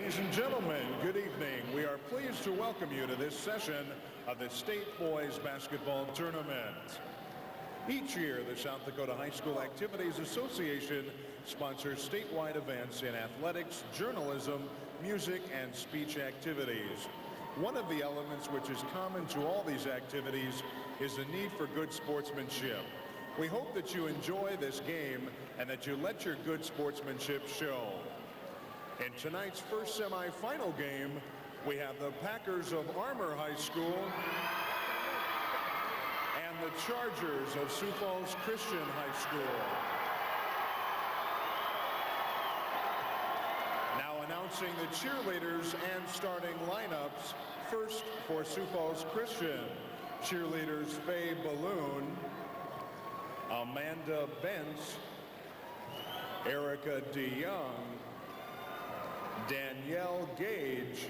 Ladies and gentlemen, good evening. We are pleased to welcome you to this session of the State Boys Basketball Tournament. Each year, the South Dakota High School Activities Association sponsors statewide events in athletics, journalism, music, and speech activities. One of the elements which is common to all these activities is the need for good sportsmanship. We hope that you enjoy this game and that you let your good sportsmanship show. In tonight's first semifinal game, we have the Packers of Armour High School and the Chargers of Sioux Falls Christian High School. Now announcing the cheerleaders and starting lineups. First for Sioux Falls Christian, cheerleaders Faye Balloon, Amanda Bentz, Erica DeYoung, Danielle Gage,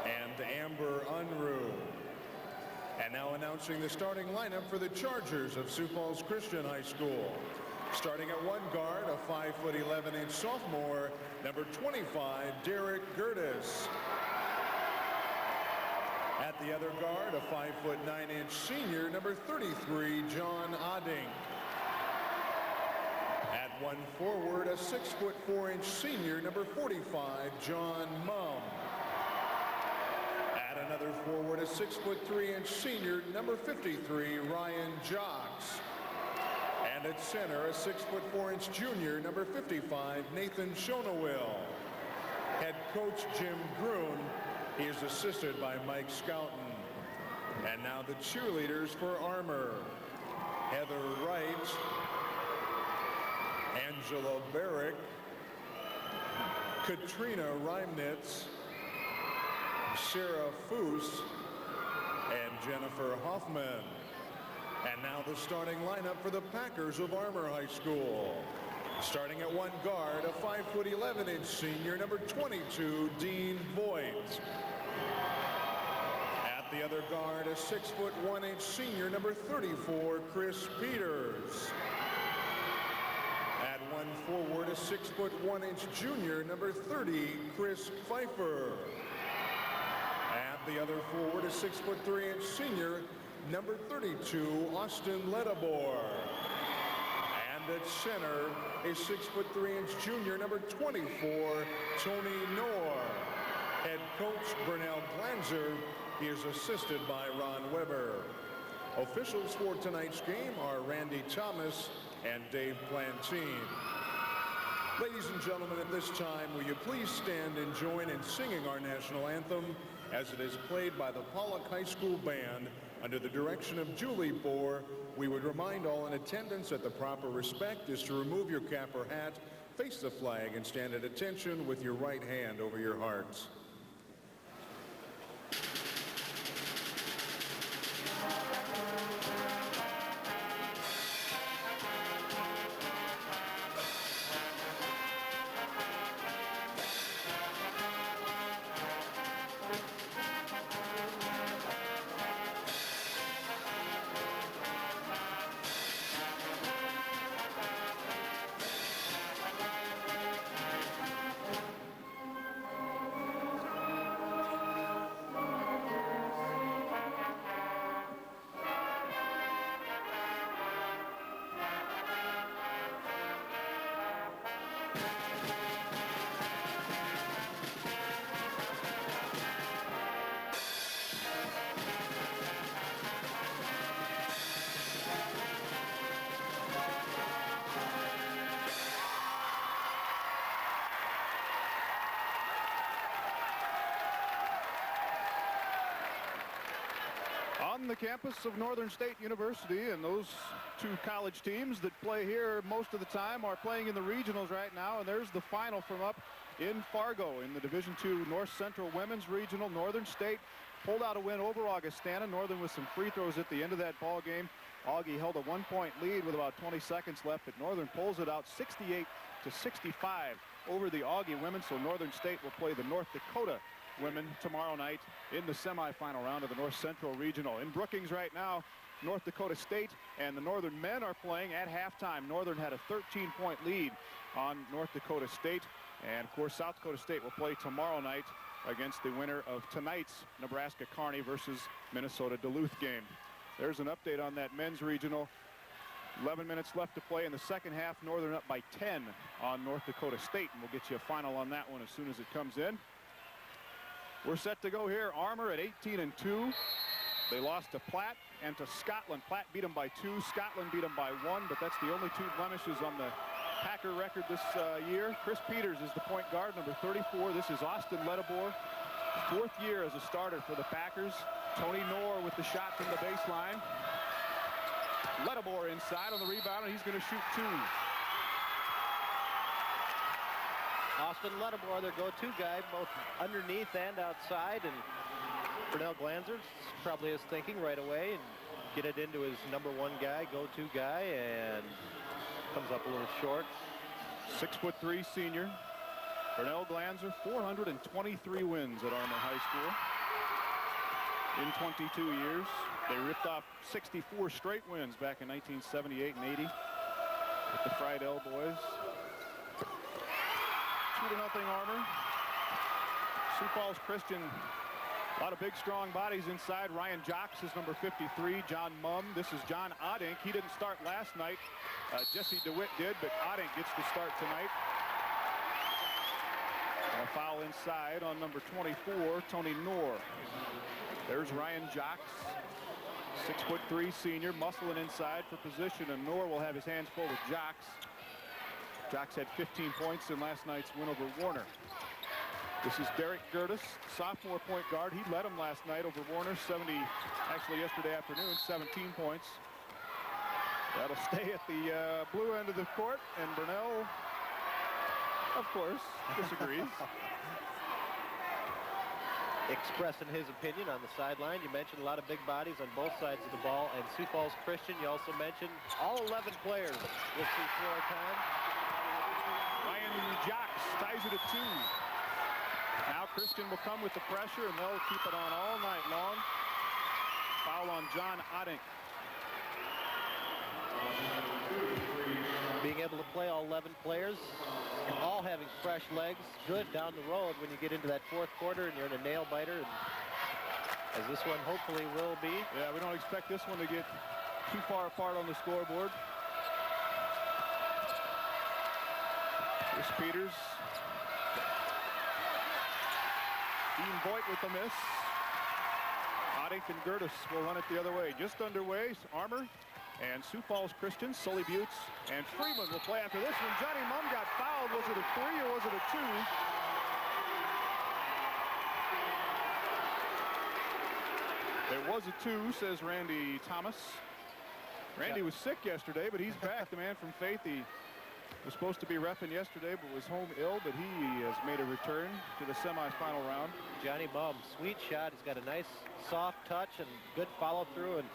and Amber Unruh. And now announcing the starting lineup for the Chargers of Sioux Falls Christian High School. Starting at one guard, a 5'11" sophomore, number 25, Derek Gertis. At the other guard, a 5'9" senior, number 33, John Odding. At one forward, a 6'4" senior, number 45, John Mumm. At another forward, a 6'3" senior, number 53, Ryan Jocks. And at center, a 6'4" junior, number 55, Nathan Shonawill. Head coach Jim Grun. He is assisted by Mike Scouten. And now the cheerleaders for Armour. Heather Wright, Angela Barrick, Katrina Reimnitz, Sarah Foose, and Jennifer Hoffman. And now the starting lineup for the Packers of Armour High School. Starting at one guard, a 5'11" senior, number 22, Dean Voigt. At the other guard, a 6'1" senior, number 34, Chris Peters. At one forward, a 6'1" junior, number 30, Chris Pfeiffer. At the other forward, a 6'3" senior, number 32, Austin Ledabor. And at center, a 6'3" junior, number 24, Tony Knorr. Head coach Bernal Glanzer. He is assisted by Ron Weber. Officials for tonight's game are Randy Thomas and Dave Plantine. Ladies and gentlemen, at this time, will you please stand and join in singing our national anthem as it is played by the Pollock High School Band under the direction of Julie Bohr. We would remind all in attendance that the proper respect is to remove your cap or hat, face the flag, and stand at attention with your right hand over your hearts. On the campus of Northern State University, and those two college teams that play here most of the time are playing in the regionals right now. And there's the final from up in Fargo in the Division II North Central Women's Regional. Northern State pulled out a win over Augustana. Northern with some free throws at the end of that ball game. Augie held a 1-point lead with about 20 seconds left, but Northern pulls it out 68-65 over the Augie women. So Northern State will play the North Dakota women tomorrow night in the semifinal round of the North Central Regional. In Brookings right now, North Dakota State and the Northern men are playing at halftime. Northern had a 13-point lead on North Dakota State. And, of course, South Dakota State will play tomorrow night against the winner of tonight's Nebraska Kearney versus Minnesota Duluth game. There's an update on that men's regional. 11 minutes left to play in the second half. Northern up by 10 on North Dakota State, and we'll get you a final on that one as soon as it comes in. We're set to go here. Armour at 18-2. They lost to Platt and to Scotland. Platt beat them by 2. Scotland beat them by 1, but that's the only 2 blemishes on the Packer record this year. Chris Peters is the point guard, number 34. This is Austin Ledebor, 4th year as a starter for the Packers. Tony Knorr with the shot from the baseline. Ledebor inside on the rebound, and he's going to shoot 2. Austin Ledebor, their go-to guy, both underneath and outside, and Bernell Glanzer probably is thinking right away and get it into his number 1 guy, go-to guy, and comes up a little short. 6'3" senior. Bernell Glanzer, 423 wins at Armour High School in 22 years. They ripped off 64 straight wins back in 1978 and 80 with the Friedel boys. 2-0 Armour. Sioux Falls Christian, a lot of big, strong bodies inside. Ryan Jocks is number 53. John Mumm. This is John Oddink. He didn't start last night. Jesse DeWitt did, but Oddink gets to start tonight. And a foul inside on number 24, Tony Knorr. There's Ryan Jocks, 6'3" senior, muscling inside for position, and Knorr will have his hands full with Jocks. Jocks had 15 points in last night's win over Warner. This is Derek Gertis, sophomore point guard. He led him last night over Warner, actually yesterday afternoon, 17 points. That'll stay at the blue end of the court, and Bernell, of course, disagrees. Expressing his opinion on the sideline. You mentioned a lot of big bodies on both sides of the ball, and Sioux Falls Christian, you also mentioned all 11 players will see floor time. Ryan Jocks ties it at 2. Now Christian will come with the pressure, and they'll keep it on all night long. Foul on John Oddink. Being able to play all 11 players, all having fresh legs, good down the road when you get into that 4th quarter and you're in a nail biter, and as this one hopefully will be. Yeah, we don't expect this one to get too far apart on the scoreboard. Chris Peters. Dean Voigt with the miss. Oddink and Gertis will run it the other way. Just underway, Armour and Sioux Falls Christian, Sully Buttes, and Freeman will play after this one. Johnny Mumm got fouled. Was it a 3 or was it a 2? It was a 2, says Randy Thomas. Randy was sick yesterday, but he's back. The man from Faith. He was supposed to be reffing yesterday, but was home ill, but he has made a return to the semifinal round. Johnny Mumm, sweet shot. He's got a nice soft touch and good follow through, and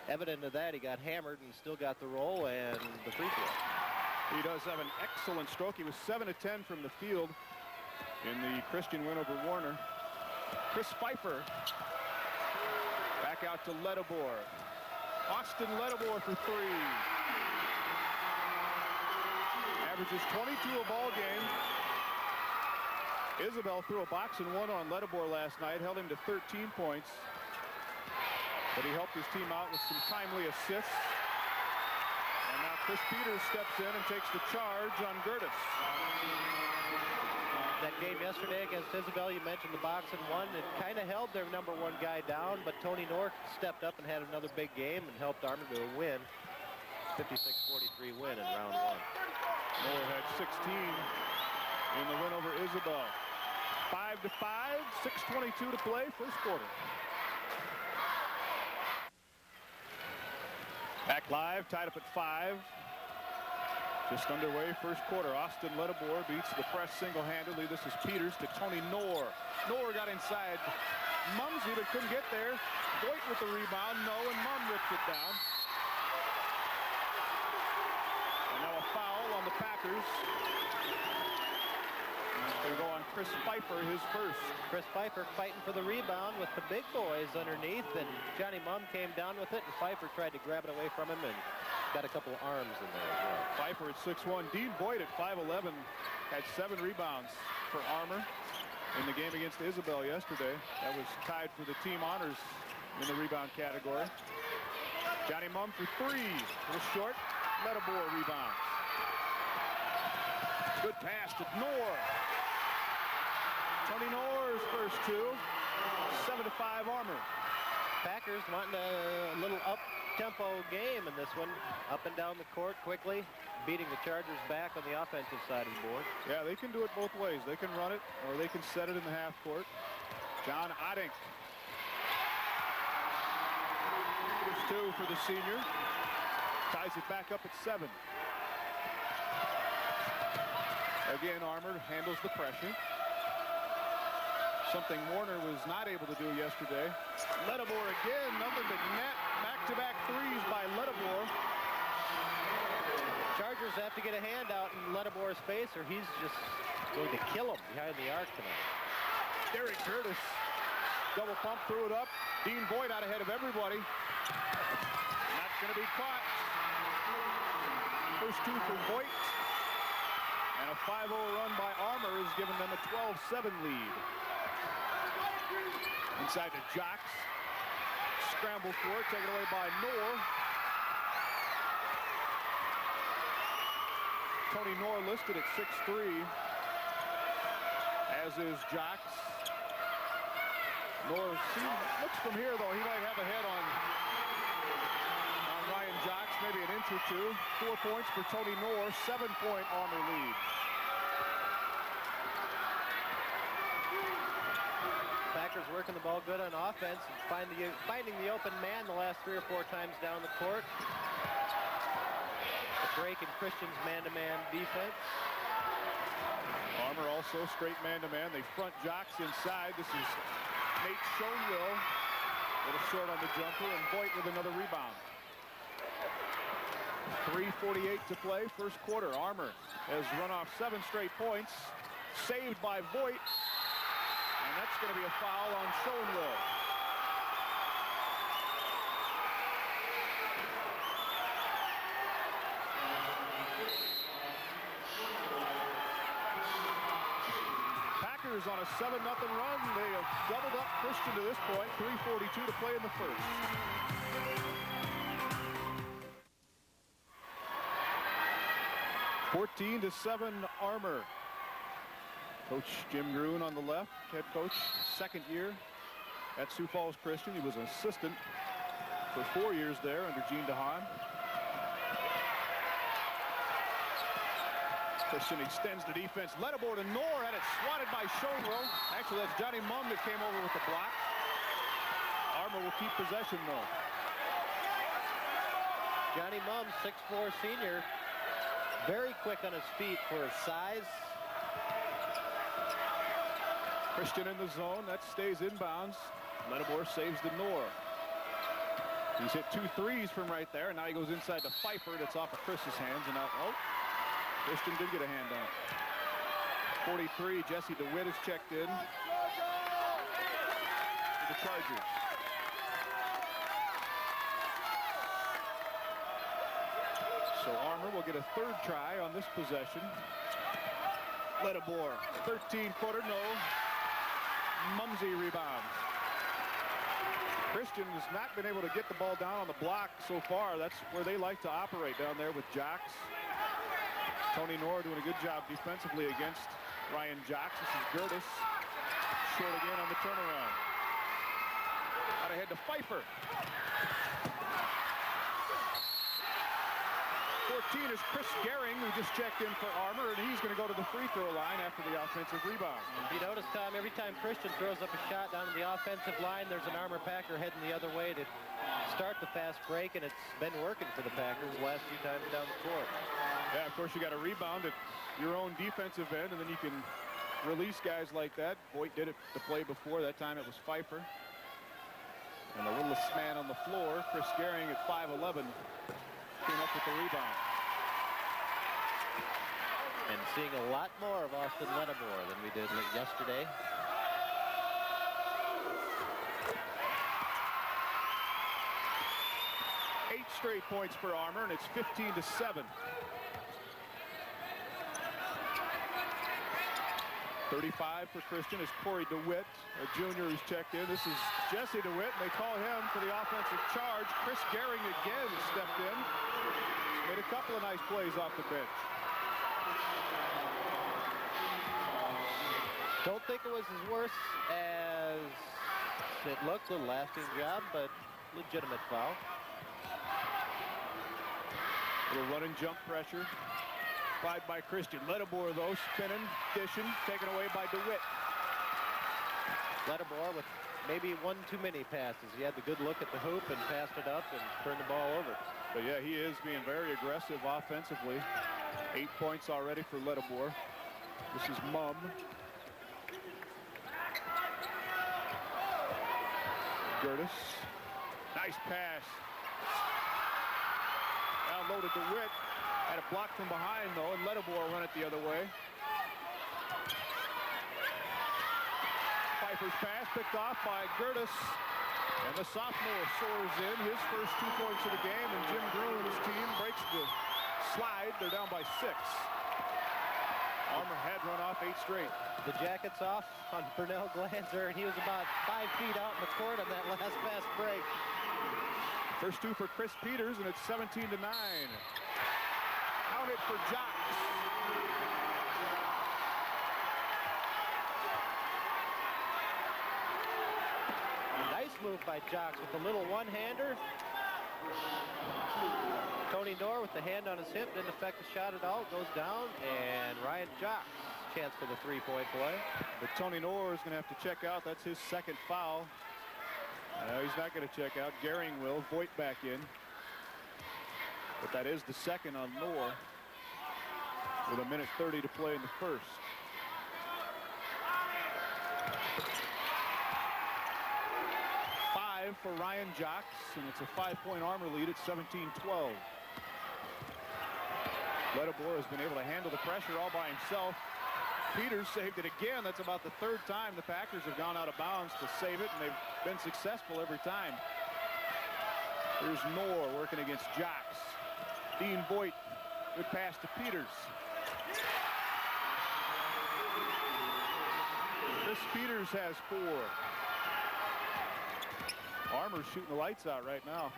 evident of that, he got hammered and still got the roll and the free throw. He does have an excellent stroke. He was 7 of 10 from the field in the Christian win over Warner. Chris Pfeiffer back out to Ledebor. Austin Ledebor for 3. Averages 22 a ball game. Isabel threw a box and one on Ledebor last night, held him to 13 points. But he helped his team out with some timely assists. And now Chris Peters steps in and takes the charge on Gertis. That game yesterday against Isabel, you mentioned the box and one. It kind of held their number 1 guy down, but Tony Knorr stepped up and had another big game and helped Armour to a win. 56-43 win in round 1. Knorr had 16 in the win over Isabel. 5-5, 6:22 to play, first quarter. Back live, tied up at 5. Just underway, first quarter. Austin Ledebor beats the press single-handedly. This is Peters to Tony Knorr. Knorr got inside Mumsy, but couldn't get there. Voigt with the rebound, no, and Mumm rips it down. And now a foul on the Packers. It's going to go on Chris Pfeiffer his first. Chris Pfeiffer fighting for the rebound with the big boys underneath, and Johnny Mumm came down with it, and Pfeiffer tried to grab it away from him and got a couple of arms in there as well. Pfeiffer at 6'1". Dean Boyd at 5'11", had 7 rebounds for Armour in the game against Isabel yesterday. That was tied for the team honors in the rebound category. Johnny Mumm for 3. A little short. Ledabor rebounds. Good pass to Knorr. Tony Knorr's first 2. 7-5 Armour. Packers wanting a little up-tempo game in this one. Up and down the court quickly, beating the Chargers back on the offensive side of the board. Yeah, they can do it both ways. They can run it, or they can set it in the half court. John Oddink. First 2 for the senior. Ties it back up at 7. Again, Armour handles the pressure. Something Warner was not able to do yesterday. Ledabor again, nothing but net. Back-to-back threes by Ledabor. Chargers have to get a hand out in Ledabor's face, or he's just going to kill him behind the arc tonight. Derek Curtis, double pump, threw it up. Dean Boyd out ahead of everybody. Not going to be caught. First 2 for Boyd. And a 5-0 run by Armour has given them a 12-7 lead. Inside to Jocks. Scramble for it, taken away by Knorr. Tony Knorr listed at 6'3", as is Jocks. Knorr looks from here, though, he might have a head on Ryan Jocks, maybe an inch or 2. 4 points for Tony Knorr, 7-point Armour lead. Packers working the ball good on offense, and finding the open man the last 3 or 4 times down the court. The break in Christian's man-to-man defense. Armour also straight man-to-man. They front Jocks inside. This is Nate Schoenwill. A little short on the jumper, and Voigt with another rebound. 3:48 to play, first quarter. Armour has run off 7 straight points. Saved by Voigt. And that's going to be a foul on Schoenwill. Packers on a 7-0 run. They have doubled up Christian to this point. 3:42 to play in the first. (14-7) Armour. Coach Jim Gruen on the left, head coach, second year at Sioux Falls Christian. He was an assistant for 4 years there under Gene DeHaan. Christian extends the defense. Ledabor to Knorr, had it swatted by Schoenwill. Actually, that's Johnny Mumm that came over with the block. Armour will keep possession, though. Johnny Mumm, 6'4" senior, very quick on his feet for his size. Christian in the zone, that stays inbounds. Ledabor saves to Knorr. He's hit 2 threes from right there, and now he goes inside to Pfeiffer. That's off of Chris's hands, and out. Oh, Christian did get a hand on it. 43, Jesse DeWitt has checked in for the Chargers. So Armour will get a 3rd try on this possession. Ledabor, 13-footer, no. Mumsey rebounds. Christian has not been able to get the ball down on the block so far. That's where they like to operate down there with Jocks. Tony Knorr doing a good job defensively against Ryan Jocks. This is Gertis. Short again on the turnaround. Out ahead to Pfeiffer. 14 is Chris Gehring, who just checked in for Armour, and he's going to go to the free throw line after the offensive rebound. If you notice, Tom, every time Christian throws up a shot down to the offensive line, there's an Armour Packer heading the other way to start the fast break, and it's been working for the Packers the last few times down the court. Yeah, of course, you got to rebound at your own defensive end, and then you can release guys like that. Voigt did it the play before. That time it was Pfeiffer. And the littlest man on the floor, Chris Gehring at 5'11", came up with the rebound. And seeing a lot more of Austin Lattimore than we did yesterday. Eight straight points for Armour, and it's 15-7. 35 for Christian is Corey DeWitt, a junior who's checked in. This is Jesse DeWitt, and they call him for the offensive charge. Chris Gehring again stepped in. Made a couple of nice plays off the bench. Don't think it was as worse as it looked. A little lasting job, but legitimate foul. Little run and jump pressure. Applied by Christian. Lattimore, though, spinning, dishing, taken away by DeWitt. Lattimore with maybe one too many passes. He had the good look at the hoop and passed it up and turned the ball over. But yeah, he is being very aggressive offensively. 8 points already for Lattimore. This is Mum. Gertis. Nice pass. Downloaded DeWitt. Had a block from behind, though, and Lattimore run it the other way. Pfeiffer's pass picked off by Gertis. And the sophomore soars in. His first 2 points of the game, and Jim Groom's team breaks the slide. They're down by 6. Armour had run off 8 straight. The jacket's off on Burnell Glanzer, and he was about 5 feet out in the court on that last fast break. First 2 for Chris Peters, and it's 17-9. Count it for Jocks. Nice move by Jocks with the little one-hander. Tony Knorr with the hand on his hip, didn't affect the shot at all. Goes down, and Ryan Jocks, chance for the 3-point play. But Tony Knorr is going to have to check out. That's his second foul. No, he's not going to check out. Gehring will. Voigt back in. But that is the second on Knorr with 1:30 to play in the first. Five for Ryan Jocks, and it's a 5-point Armour lead at 17-12. Lattimore has been able to handle the pressure all by himself. Peters saved it again. That's about the 3rd time the Packers have gone out of bounds to save it, and they've been successful every time. Here's Knorr working against Jocks. Dean Voigt, good pass to Peters. Chris Peters has 4. Armour's shooting the lights out right now.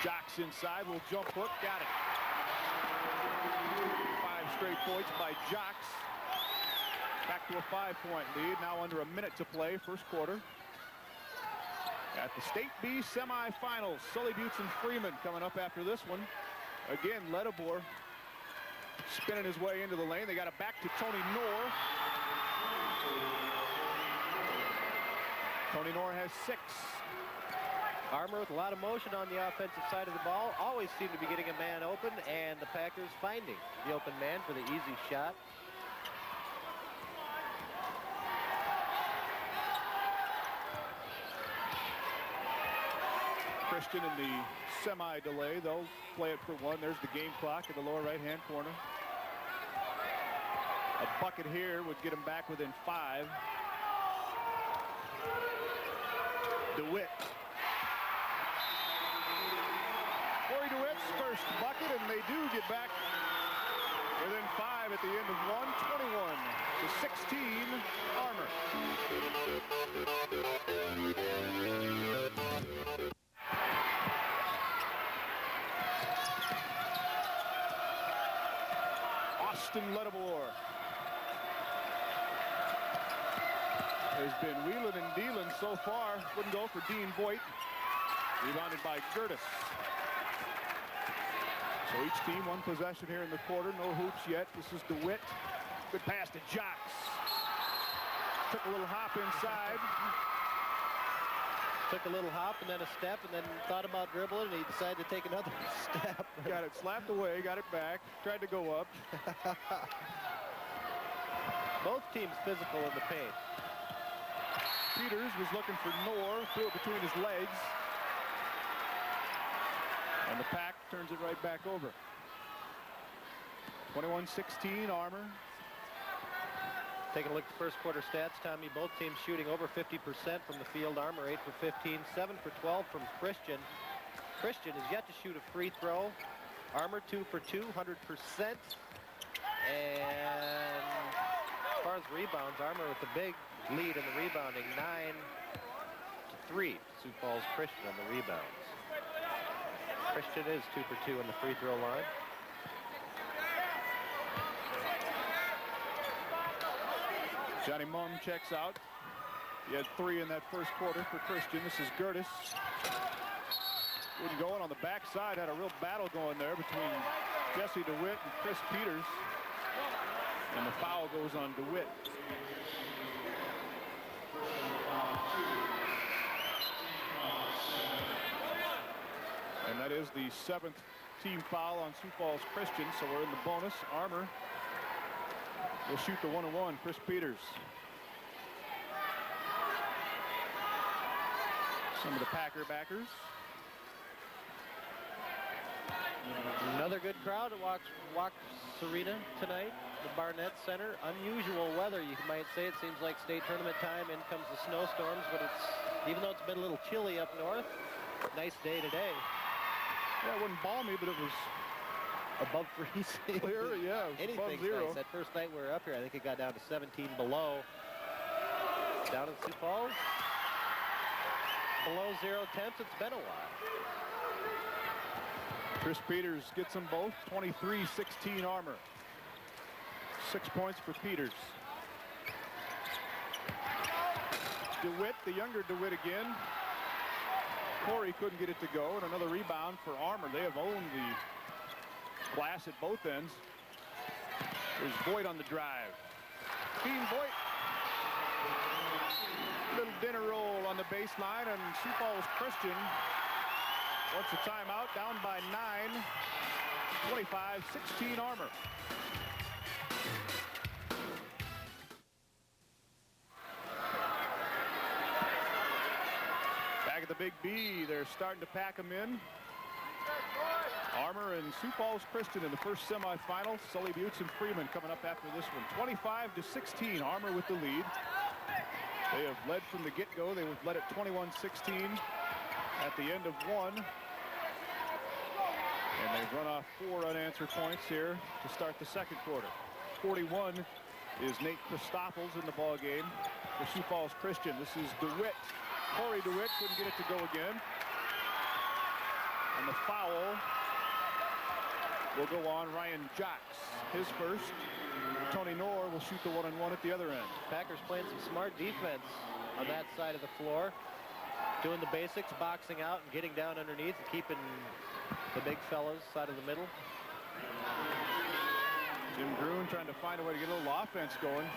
Jocks inside, will jump hook, got it. 5 straight points by Jocks. Back to a 5-point lead, now under a minute to play, first quarter. At the State B semifinals, Sully Buttes and Freeman coming up after this one. Again, Lattimore spinning his way into the lane. They got it back to Tony Knorr. Tony Knorr has 6. Armour with a lot of motion on the offensive side of the ball. Always seem to be getting a man open, and the Packers finding the open man for the easy shot. Christian in the semi-delay. They'll play it for 1. There's the game clock in the lower right-hand corner. A bucket here would get him back within 5. DeWitt. Corey DeWitt's first bucket, and they do get back within 5 at the end of 1, 21-16, Armour. Austin Lattimore has been wheeling and dealing so far. Wouldn't go for Dean Voigt. Rebounded by Gertis. So each team 1 possession here in the quarter. No hoops yet. This is DeWitt. Good pass to Jocks. Took a little hop inside. Took a little hop and then a step, and then thought about dribbling, and he decided to take another step. Got it slapped away, got it back, tried to go up. Both teams physical in the paint. Peters was looking for Knorr, threw it between his legs. And the Pack turns it right back over. 21-16 Armour. Taking a look at the first quarter stats, Tommy, both teams shooting over 50% from the field. Armour 8 for 15, 7 for 12 from Christian. Christian has yet to shoot a free throw. Armour 2 for 2, 100%. And as far as rebounds, Armour with the big lead in the rebounding, 9-3. Sioux Falls Christian on the rebounds. Christian is 2 for 2 on the free throw line. Johnny Mum checks out. He had 3 in that first quarter for Christian. This is Gertis. Good going on the backside. Had a real battle going there between Jesse DeWitt and Chris Peters. And the foul goes on DeWitt. And that is the 7th team foul on Sioux Falls Christian, so we're in the bonus. Armour will shoot the 1-on-1. Chris Peters. Some of the Packer backers. Another good crowd at Walks Arena tonight, the Barnett Center. Unusual weather, you might say. It seems like state tournament time. In comes the snowstorms, but it's, even though it's been a little chilly up north, nice day today. Yeah, it wasn't balmy, but it was above freezing. Clear, yeah, it was anything above zero. Nice. That first night we were up here, I think it got down to 17 below. Down in Sioux Falls, below 0 temps. It's been a while. Chris Peters gets them both. 23-16 Armour. 6 points for Peters. DeWitt, the younger DeWitt again. Corey couldn't get it to go, and another rebound for Armour. They have owned the glass at both ends. There's Boyd on the drive. Dean Boyd. Little dinner roll on the baseline, and Sioux Falls Christian wants a timeout, down by 9. 25-16 Armour. Back at the Big B, they're starting to pack them in. Armour and Sioux Falls Christian in the first semifinal. Sully Buttes and Freeman coming up after this one. 25-16, Armour with the lead. They have led from the get-go. They have led at 21-16 at the end of one. And they've run off 4 unanswered points here to start the second quarter. 41 is Nate Christoffels in the ball game for Sioux Falls Christian. This is DeWitt. Corey DeWitt couldn't get it to go again. And the foul will go on Ryan Jocks. His first. Tony Knorr will shoot the 1-on-1 at the other end. Packers playing some smart defense on that side of the floor. Doing the basics, boxing out and getting down underneath and keeping the big fellas side of the middle. Jim Gruen trying to find a way to get a little offense going.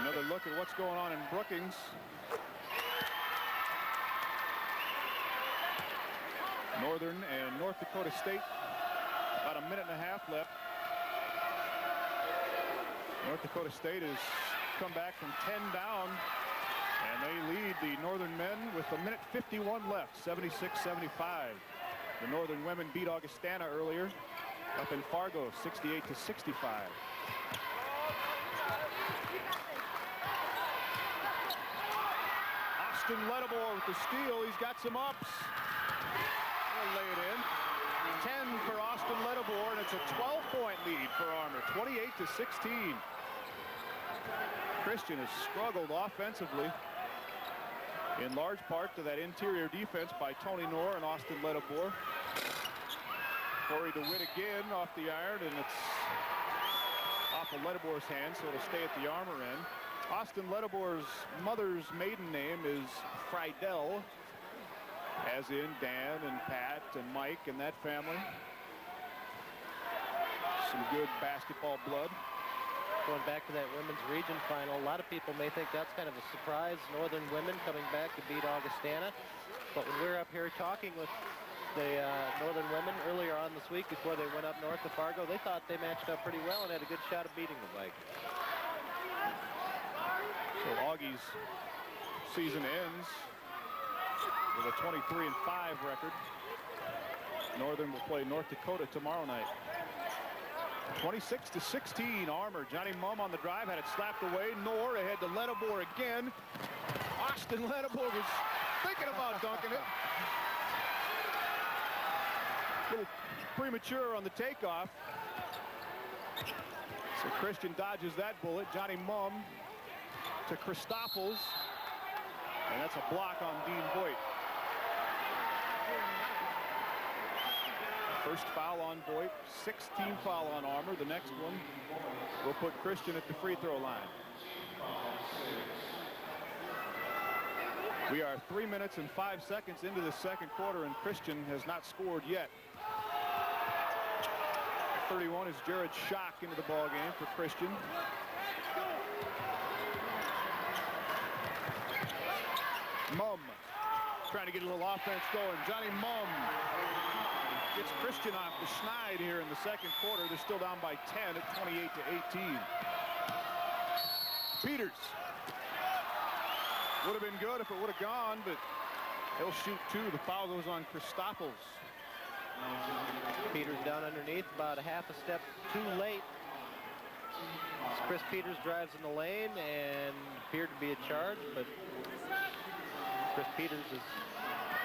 Another look at what's going on in Brookings. Northern and North Dakota State, about a minute and a half left. North Dakota State has come back from 10 down, and they lead the Northern men with a minute 51 left, 76-75. The Northern women beat Augustana earlier up in Fargo, 68-65. Austin Ledabore with the steal. He's got some ups. He'll lay it in. 10 for Austin Ledabore, and it's a 12-point lead for Armour, 28-16. Christian has struggled offensively, in large part to that interior defense by Tony Knorr and Austin Ledabore. Corey DeWitt again off the iron, and it's off of Ledabore's hand, so it'll stay at the Armour end. Austin Ledabore's mother's maiden name is Friedel, as in Dan and Pat and Mike and that family. Some good basketball blood. Going back to that women's region final, a lot of people may think that's kind of a surprise. Northern women coming back to beat Augustana. But when we were up here talking with the Northern women earlier on this week before they went up north to Fargo, they thought they matched up pretty well and had a good shot of beating the Vikings. So Augie's season ends with a 23-5 record. Northern will play North Dakota tomorrow night. 26-16, Armour. Johnny Mumm on the drive, had it slapped away. Knorr ahead to Ledebor again. Austin Ledebor was thinking about dunking it. A little premature on the takeoff. So Christian dodges that bullet. Johnny Mumm to Christoffels. And that's a block on Dean Voigt. First foul on Voigt, 16th foul on Armour. The next one will put Christian at the free throw line. We are 3 minutes and 5 seconds into the second quarter, and Christian has not scored yet. 31 is Jared Schock into the ball game for Christian. Mumm trying to get a little offense going. Johnny Mumm gets Christian off the schneid here in the second quarter. They're still down by 10 at 28-18. Peters. Would have been good if it would have gone, but he'll shoot two. The foul goes on Christoffels. Peters down underneath, about a half a step too late. Chris Peters drives in the lane and appeared to be a charge, but Chris Peters'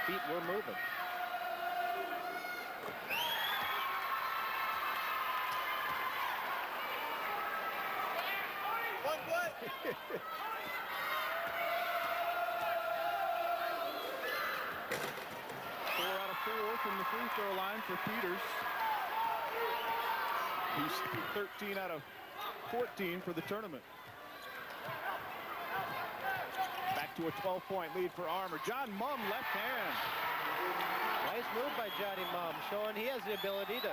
feet were moving. Four out of four from the free throw line for Peters. He's 13 out of 14 for the tournament. Back to a 12-point lead for Armour. John Mumm, left hand. Nice move by Johnny Mumm, showing he has the ability to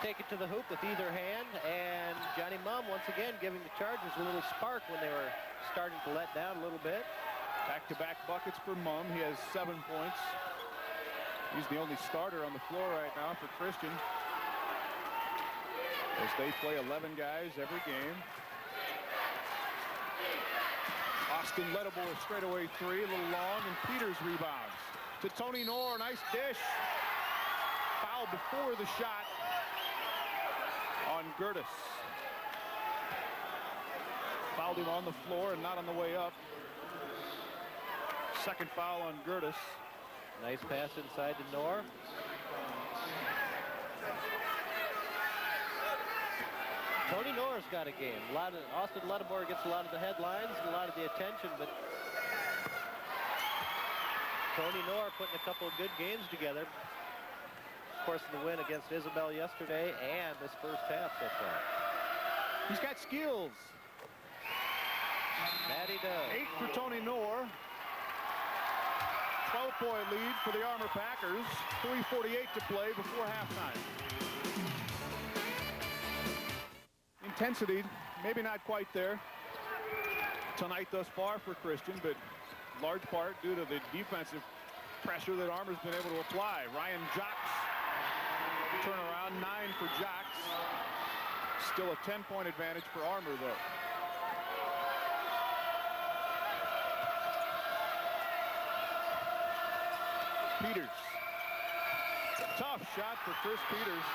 take it to the hoop with either hand. And Johnny Mumm, once again, giving the Chargers a little spark when they were starting to let down a little bit. Back-to-back buckets for Mumm. He has 7 points. He's the only starter on the floor right now for Christian, as they play 11 guys every game. Austin Ledebor straightaway three, a little long, and Peters rebounds. To Tony Knorr, nice dish. Foul before the shot on Gertis. Fouled him on the floor and not on the way up. Second foul on Gertis. Nice pass inside to Knorr. Tony Knorr's got a game. Austin Ledebor gets a lot of the headlines and a lot of the attention, but Tony Knorr putting a couple of good games together. Of course, the win against Isabel yesterday and this first half so far. He's got skills. That he does. 8 for Tony Knorr. 12-point lead for the Armour Packers. 3:48 to play before halftime. Intensity, maybe not quite there tonight thus far for Christian, but large part due to the defensive pressure that Armour's been able to apply. Ryan Jocks, turnaround, 9 for Jocks. Still a 10-point advantage for Armour, though. Peters. Tough shot for Chris Peters.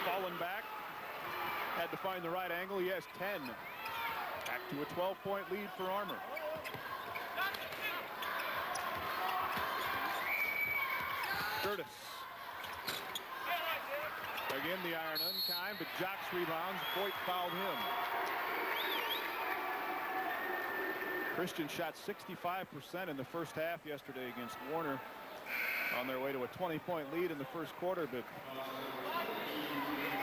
Falling back. Had to find the right angle. He has 10. Back to a 12-point lead for Armour. Gertis. Again, the iron unkind, but Jocks rebounds. Voigt fouled him. Christian shot 65% in the first half yesterday against Warner, on their way to a 20-point lead in the first quarter, but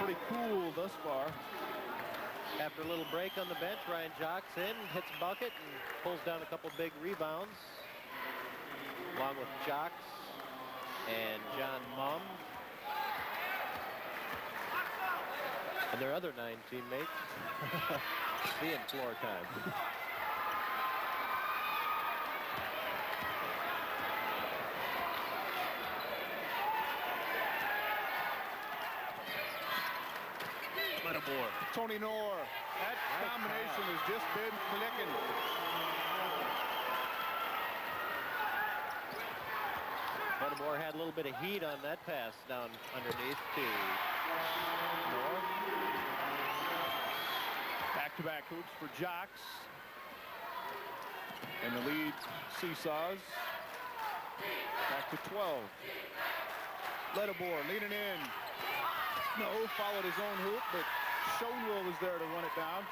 pretty cool thus far. After a little break on the bench, Ryan Jocks in, hits a bucket, and pulls down a couple big rebounds, along with Jocks and John Mumm and their other 9 teammates. Seeing floor time. Tony Knorr. That combination has just been clicking. Lattimore had a little bit of heat on that pass down underneath to Moore. Back-to-back hoops for Jocks. And the lead seesaws back to 12. Lattimore leaning in. No, followed his own hoop, but Schoenwell was there to run it down.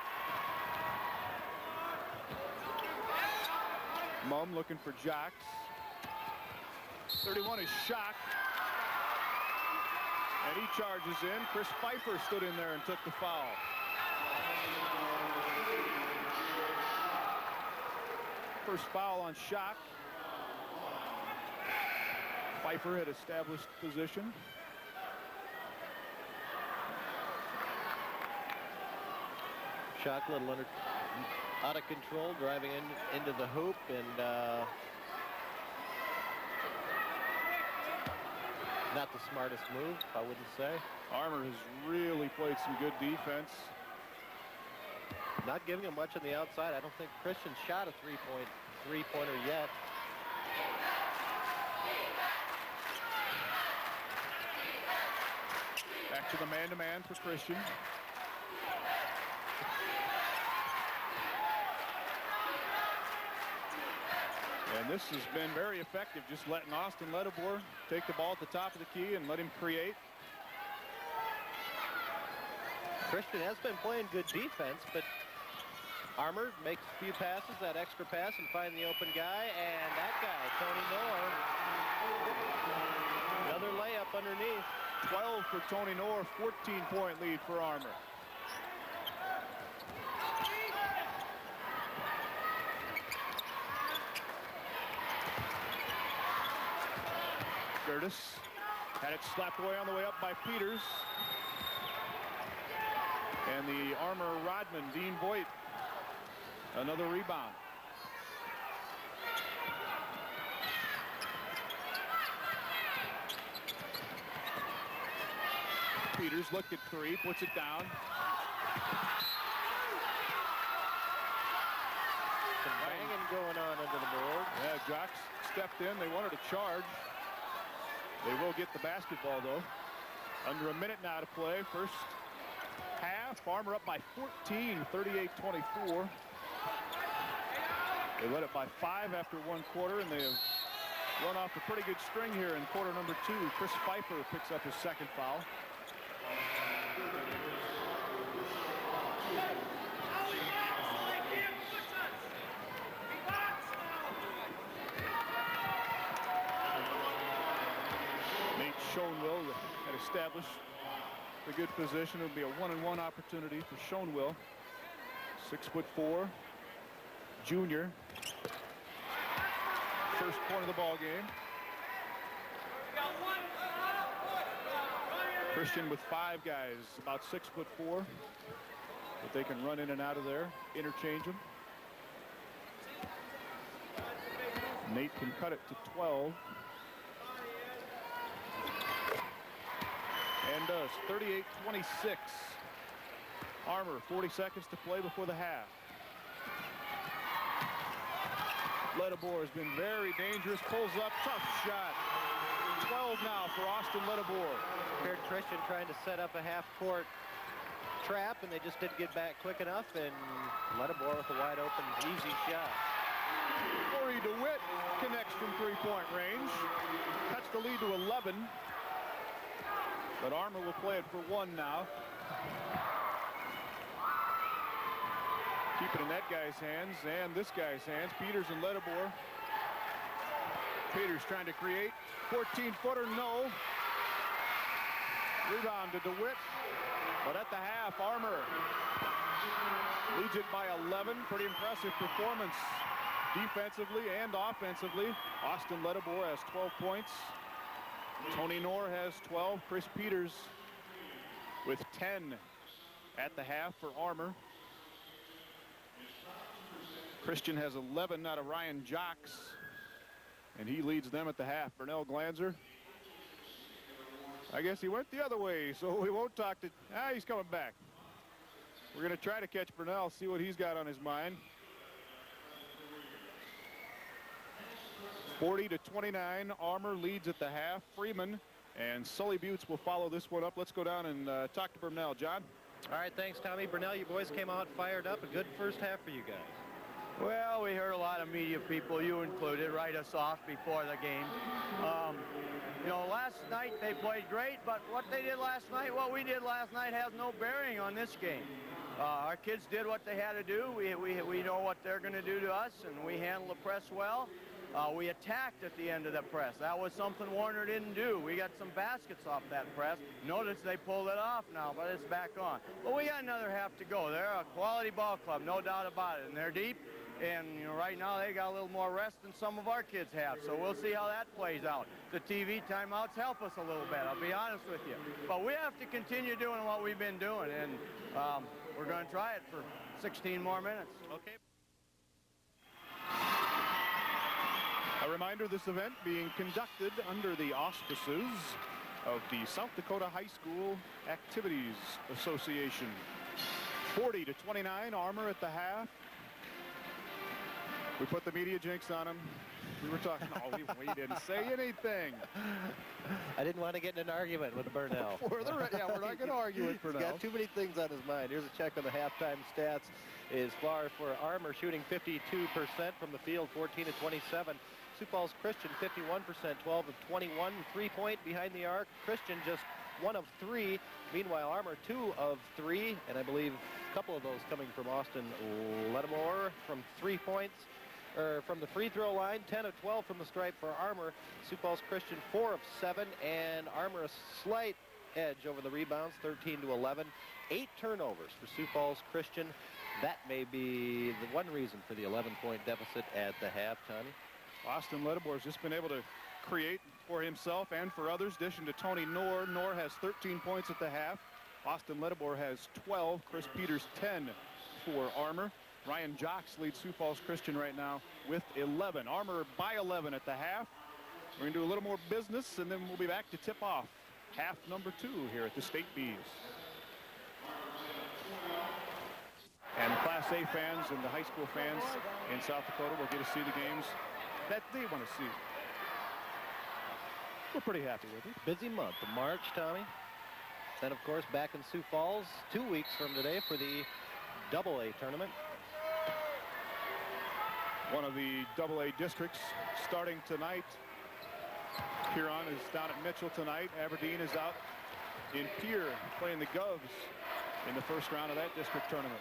Mumm looking for Jocks. 31 is Schock. And he charges in. Chris Pfeiffer stood in there and took the foul. First foul on Schock. Pfeiffer had established position. Schock a little out of control, driving into the hoop, and not the smartest move, I wouldn't say. Armour has really played some good defense. Not giving him much on the outside. I don't think Christian shot a three-pointer yet. Back to the man-to-man for Christian. And this has been very effective, just letting Austin Lattimore take the ball at the top of the key and let him create. Christian has been playing good defense, but Armour makes a few passes, that extra pass, and find the open guy, and that guy, Tony Moore. Another layup underneath. 12 for Tony Moore, 14-point lead for Armour. Curtis had it slapped away on the way up by Peters. And the Armour Rodman, Dean Voigt, another rebound. Peters looked at three, puts it down. Some banging going on under the board. Yeah, Jocks stepped in. They wanted to charge. They will get the basketball, though. Under a minute now to play. First half, Armour up by 14, 38-24. They led it by 5 after one quarter, and they have run off a pretty good string here in quarter number 2. Chris Pfeiffer picks up his second foul. Schoenwell had established a good position. It would be a one-on-one opportunity for Schoenwell. 6'4", junior. First point of the ball game. Christian with 5 guys, about 6'4", but they can run in and out of there, interchange them. Nate can cut it to 12. And does. 38-26. Armour, 40 seconds to play before the half. Lattimore has been very dangerous. Pulls up, tough shot. 12 now for Austin Lattimore. Heard Christian trying to set up a half-court trap, and they just didn't get back quick enough, and Lattimore with a wide-open, easy shot. Corey DeWitt connects from three-point range. Cuts the lead to 11. But Armour will play it for 1 now. Keep it in that guy's hands and this guy's hands. Peters and Lattimore. Peters trying to create. 14-footer, no. Rebound to DeWitt. But at the half, Armour leads it by 11. Pretty impressive performance defensively and offensively. Austin Lattimore has 12 points. Tony Moore has 12. Chris Peters with 10 at the half for Armour. Christian has 11 out of Ryan Jocks, and he leads them at the half. Bernell Glanzer, I guess he went the other way, so we won't talk to... he's coming back. We're going to try to catch Bernell, see what he's got on his mind. 40-29, Armour leads at the half. Freeman and Sully Buttes will follow this one up. Let's go down and talk to Burnell. John? All right, thanks, Tommy. Burnell, you boys came out fired up. A good first half for you guys. Well, we heard a lot of media people, you included, write us off before the game. You know, last night they played great, but what they did last night, what we did last night has no bearing on this game. Our kids did what they had to do. We know what they're going to do to us, and we handled the press well. We attacked at the end of the press. That was something Warner didn't do. We got some baskets off that press. Notice they pulled it off now, but it's back on. But we got another half to go. They're a quality ball club, no doubt about it, and they're deep. And, you know, right now they got a little more rest than some of our kids have, so we'll see how that plays out. The TV timeouts help us a little bit, I'll be honest with you. But we have to continue doing what we've been doing, and we're going to try it for 16 more minutes. Okay. A reminder, this event being conducted under the auspices of the South Dakota High School Activities Association. 40-29, Armour at the half. We put the media jinx on him. We were talking, we didn't say anything. I didn't want to get in an argument with Burnell. We're not going to argue with Burnell. He's got too many things on his mind. Here's a check on the halftime stats. As far for Armour, shooting 52% from the field, 14-27. Sioux Falls Christian, 51%, 12 of 21. 3-point behind the arc. Christian just 1 of 3. Meanwhile, Armour 2 of 3, and I believe a couple of those coming from Austin Lattimore from 3 points. From the free throw line, 10 of 12 from the stripe for Armour. Sioux Falls Christian 4 of 7, and Armour a slight edge over the rebounds, 13-11. 8 turnovers for Sioux Falls Christian. That may be the one reason for the 11-point deficit at the half, Tommy. Austin Lattimore has just been able to create for himself and for others, dishing to Tony Knorr. Knorr has 13 points at the half. Austin Lattimore has 12. Chris Peters 10 for Armour. Ryan Jocks leads Sioux Falls Christian right now with 11. Armour by 11 at the half. We're going to do a little more business, and then we'll be back to tip off half number 2 here at the State Bees. And Class A fans and the high school fans in South Dakota will get to see the games that they want to see. We're pretty happy with it. Busy month of March, Tommy. Then, of course, back in Sioux Falls 2 weeks from today for the AA tournament. One of the AA districts starting tonight. Huron is down at Mitchell tonight. Aberdeen is out in Pierre playing the Govs in the first round of that district tournament.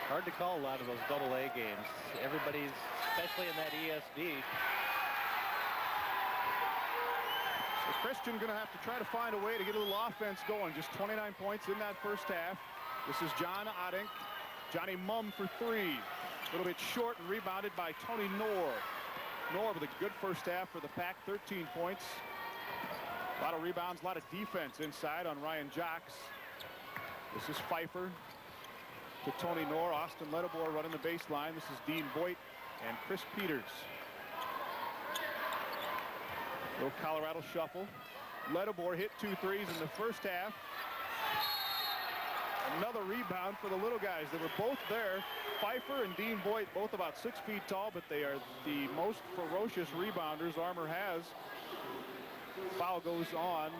Hard to call a lot of those AA games. Everybody's, especially in that ESD. So Christian going to have to try to find a way to get a little offense going. Just 29 points in that first half. This is John Oddink. Johnny Mumm for 3. A little bit short and rebounded by Tony Knorr. Knorr with a good first half for the Pack, 13 points. A lot of rebounds, a lot of defense inside on Ryan Jocks. This is Pfeiffer to Tony Knorr. Austin Lattimore running the baseline. This is Dean Voigt and Chris Peters. Little Colorado shuffle. Lattimore hit 2 threes in the first half. Another rebound for the little guys. They were both there. Pfeiffer and Dean Voigt, both about 6 feet tall, but they are the most ferocious rebounders Armour has. Foul goes on.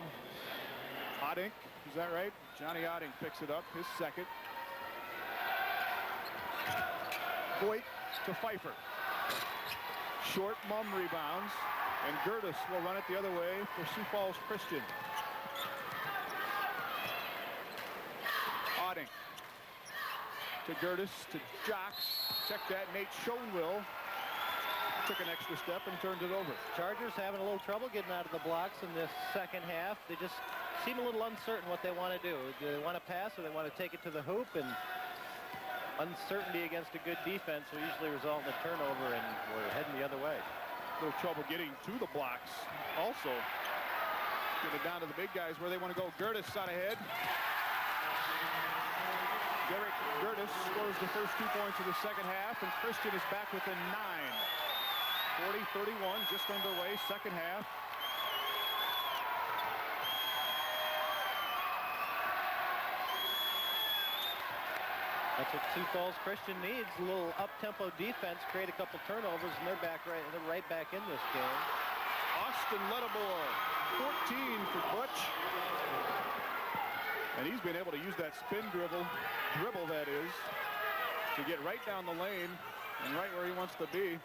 Oddink, is that right? Johnny Oddink picks it up, his second. Voigt to Pfeiffer. Short Mumm rebounds, and Gertis will run it the other way for Sioux Falls Christian. Oddink to Gertis to Jocks. Check that. Nate Schoenwill took an extra step and turned it over. Chargers having a little trouble getting out of the blocks in this second half. They just seem a little uncertain what they want to do. Do they want to pass or they want to take it to the hoop? And uncertainty against a good defense will usually result in a turnover, and we're heading the other way. A little trouble getting to the blocks. Also, get it down to the big guys where they want to go. Gertis out ahead. Derek Gertis scores the first 2 points of the second half, and Christian is back within 9. 40-31, just underway, second half. That's what Sioux Falls Christian needs. A little up-tempo defense, create a couple turnovers, and they're right back in this game. Austin Ledabor, 14 for Butch. And he's been able to use that spin dribble that is, to get right down the lane and right where he wants to be.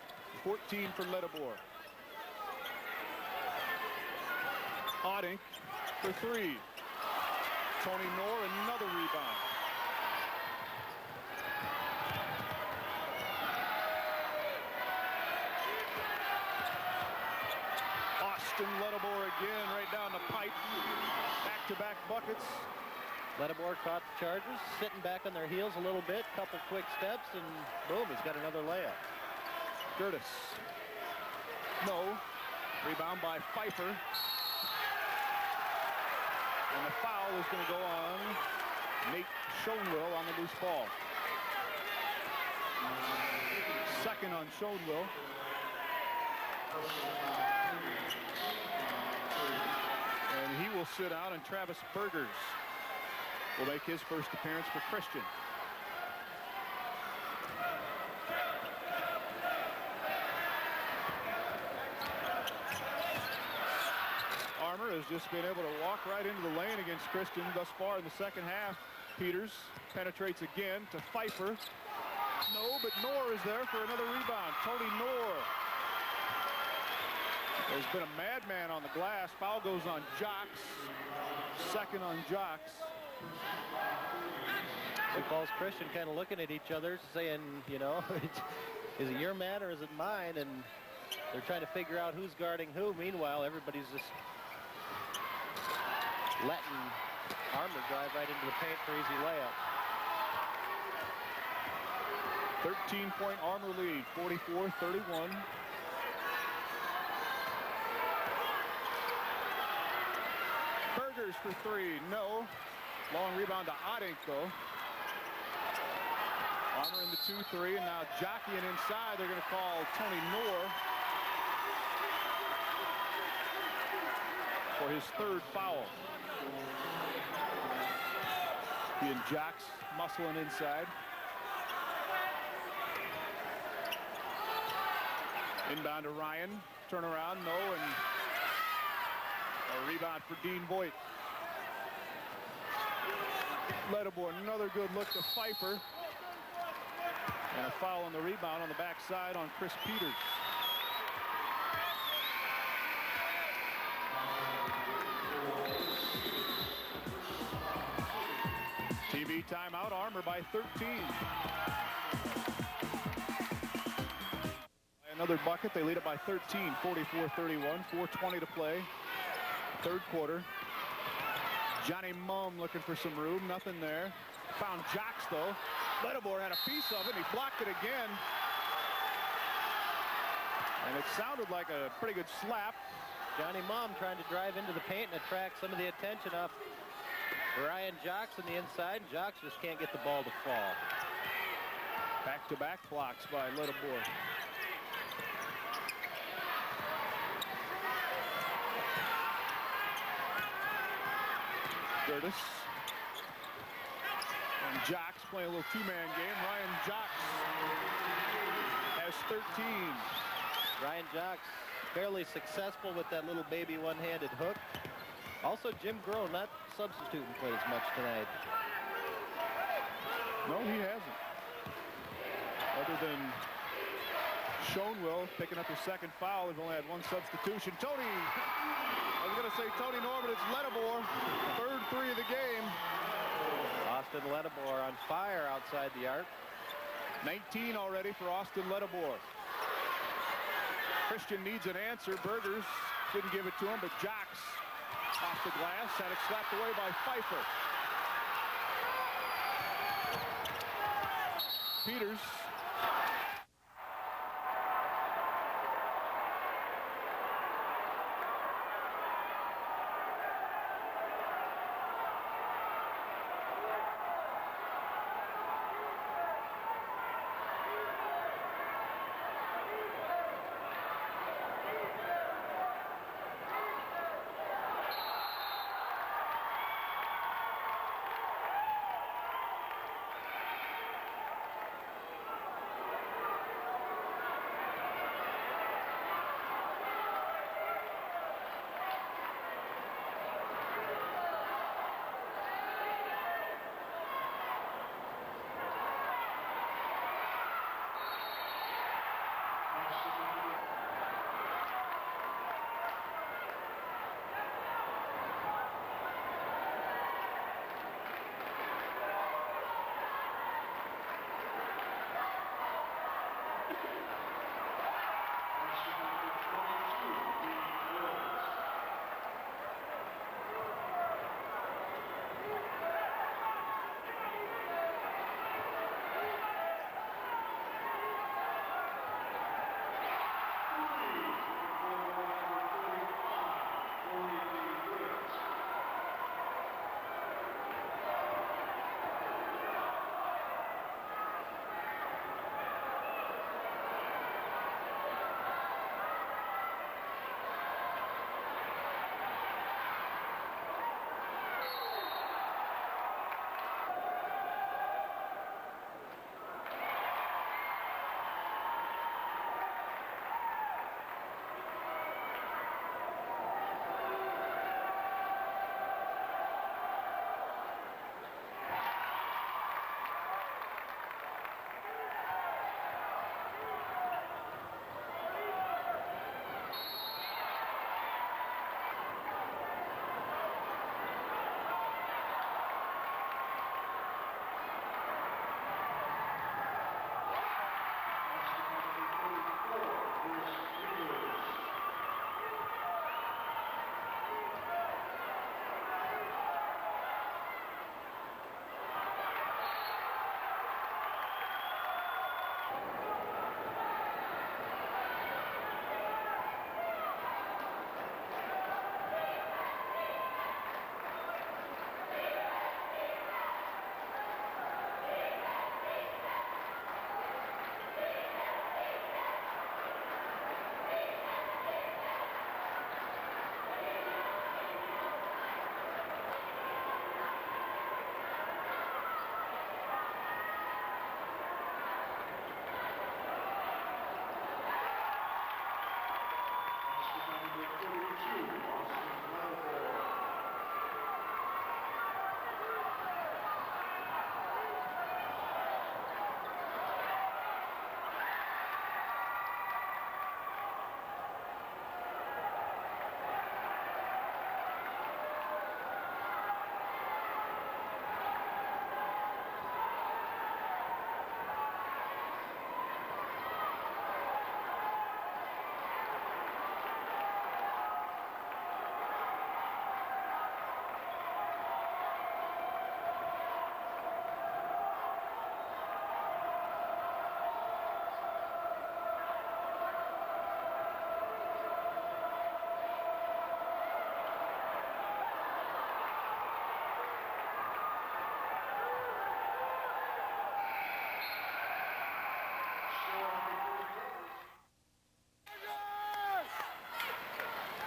14 for Ledabor. Oddink for 3. Tony Knorr, another rebound. Austin Ledabor again, right down the pipe. Back-to-back buckets. Ledabor caught the Chargers, sitting back on their heels a little bit, couple quick steps, and boom, he's got another layup. Curtis. No. Rebound by Pfeiffer. And the foul is going to go on Nate Schoenwill on the loose ball. Second on Schoenwill. And he will sit out, and Travis Burgers will make his first appearance for Christian. Armour has just been able to walk right into the lane against Christian thus far in the second half. Peters penetrates again to Pfeiffer. No, but Knorr is there for another rebound. Tony Knorr. There's been a madman on the glass. Foul goes on Jocks. Second on Jocks. Sioux Falls Christian kind of looking at each other, saying, you know, is it your man or is it mine? And they're trying to figure out who's guarding who. Meanwhile, everybody's just letting Armour drive right into the paint for easy layup. 13-point Armour lead, 44-31. Burgers for 3, no. Long rebound to Oddink, though. Armour in the 2-3, and now jockeying inside. They're going to call Tony Knorr for his third foul. He and Jocks muscling inside. Inbound to Ryan. Turnaround, no, and a rebound for Dean Voigt. Ledabor, another good look to Pfeiffer. And a foul on the rebound on the backside on Chris Peters. TV timeout, Armour by 13. Another bucket, they lead it by 13, 44-31, 4:20 to play. Third quarter. Johnny Mumm looking for some room, nothing there. Found Jocks though. Ledabor had a piece of it, and he blocked it again. And it sounded like a pretty good slap. Johnny Mumm trying to drive into the paint and attract some of the attention off Ryan Jocks on the inside. Jocks just can't get the ball to fall. Back-to-back blocks by Ledabor. Curtis. And Jocks playing a little two-man game. Ryan Jocks has 13. Ryan Jocks fairly successful with that little baby one-handed hook. Also, Jim Groh not substituting quite as much tonight. No, he hasn't. Other than Schoenwill picking up his second foul, they've only had one substitution. Tony, I was going to say Tony Norman, it's Ledabor. Third three of the game. Austin Ledabor on fire outside the arc. 19 already for Austin Ledabor. Christian needs an answer. Burgers didn't give it to him, but Jocks off the glass, had it slapped away by Pfeiffer. Peters.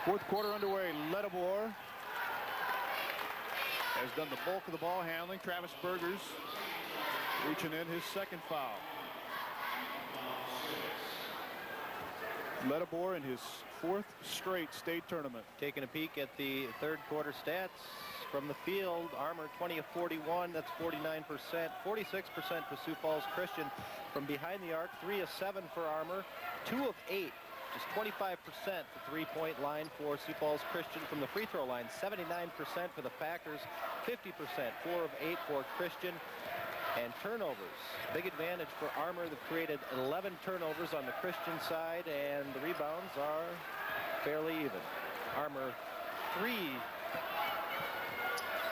Fourth quarter underway. Ledabor has done the bulk of the ball handling. Travis Bergers reaching in, his second foul. Ledabor in his fourth straight state tournament. Taking a peek at the third quarter stats from the field. Armour 20 of 41, that's 49%. 46% for Sioux Falls Christian. From behind the arc, 3 of 7 for Armour. 2 of 8, just 25% the three-point line for Sioux Falls Christian. From the free throw line, 79% for the Packers, 50%, 4 of 8 for Christian. And turnovers, big advantage for Armour. They've created 11 turnovers on the Christian side, and the rebounds are fairly even. Armour 3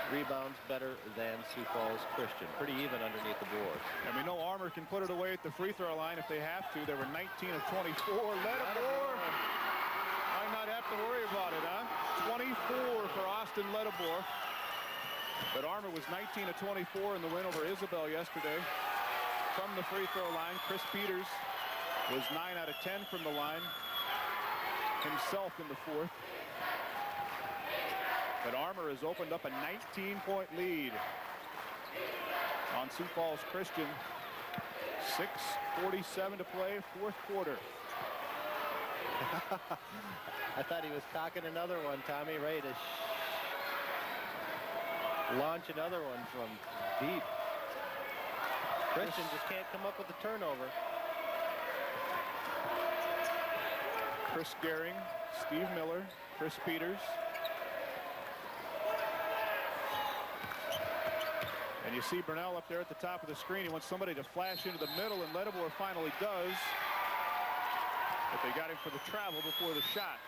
rebounds better than Sioux Falls Christian. Pretty even underneath the boards. And we know Armour can put it away at the free throw line if they have to. They were 19 of 24. Ledabor might not have to worry about it, huh? 24 for Austin Ledabor. But Armour was 19 of 24 in the win over Isabel yesterday. From the free throw line, Chris Peters was 9 out of 10 from the line himself in the fourth. But Armour has opened up a 19-point lead on Sioux Falls Christian. 6:47 to play, fourth quarter. I thought he was cocking another one, Tommy, ready to launch another one from deep. Christian just can't come up with a turnover. Chris Gehring, Steve Miller, Chris Peters. And you see Burnell up there at the top of the screen. He wants somebody to flash into the middle, and Ledabor finally does. But they got him for the travel before the shot.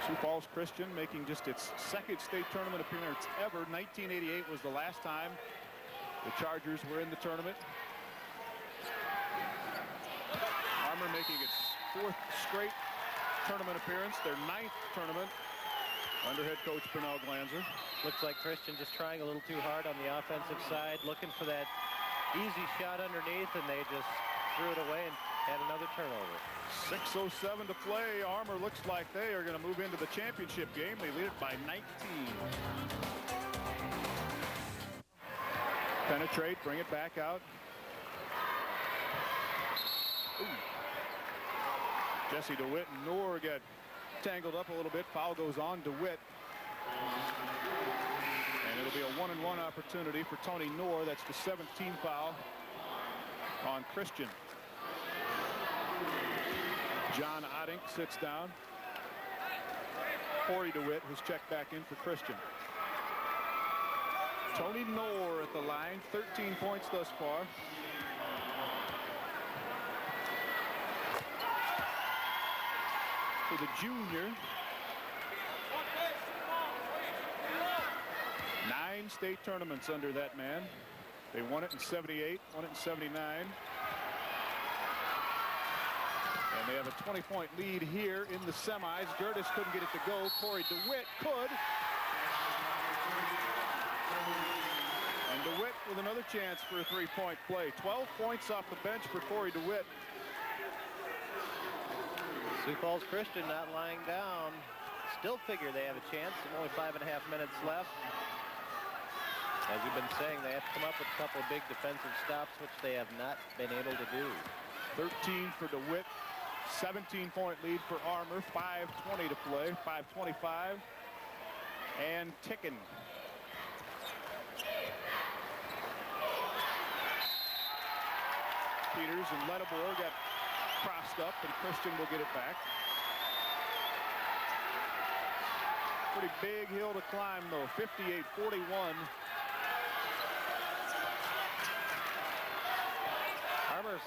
Sioux Falls Christian making just its second state tournament appearance ever. 1988 was the last time the Chargers were in the tournament. Armour making its fourth straight tournament appearance, their ninth tournament under head coach Bernal Glanzer. Looks like Christian just trying a little too hard on the offensive side, looking for that easy shot underneath, and they just threw it away and had another turnover. 6:07 to play. Armour looks like they are going to move into the championship game. They lead it by 19. Penetrate, bring it back out. Ooh. Jesse DeWitt and Noor get tangled up a little bit. Foul goes on DeWitt. And it'll be a 1-and-1 opportunity for Tony Noor. That's the 17th foul on Christian. John Oddink sits down. Corey DeWitt has checked back in for Christian. Tony Noor at the line, 13 points thus far. For the junior. 9 state tournaments under that man. They won it in 78, won it in 79. And they have a 20-point lead here in the semis. Gertis couldn't get it to go. Corey DeWitt could. And DeWitt with another chance for a three-point play. 12 points off the bench for Corey DeWitt. Sioux Falls Christian not lying down. Still figure they have a chance. Only 5.5 minutes left. As we've been saying, they have to come up with a couple of big defensive stops, which they have not been able to do. 13 for DeWitt. 17-point lead for Armour. 5:20 to play. 5:25 and ticking. Peters and Ledabor got crossed up, and Christian will get it back. Pretty big hill to climb, though. 58-41. Armour's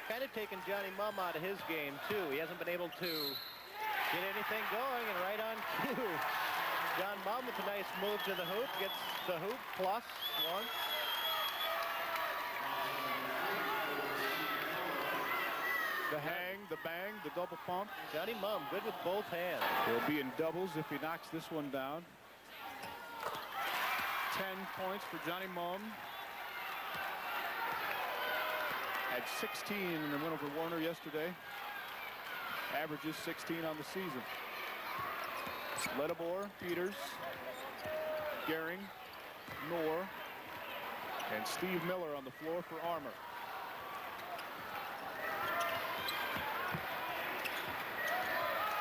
kind of taken Johnny Mumm out of his game, too. He hasn't been able to get anything going, and right on cue. John Mumm with a nice move to the hoop, gets the hoop plus one. The hang, the bang, the double pump. Johnny Mumm, good with both hands. He'll be in doubles if he knocks this one down. 10 points for Johnny Mumm. Had 16 in the win over Warner yesterday. Averages 16 on the season. Ledebor, Peters, Gehring, Knorr, and Steve Miller on the floor for Armour.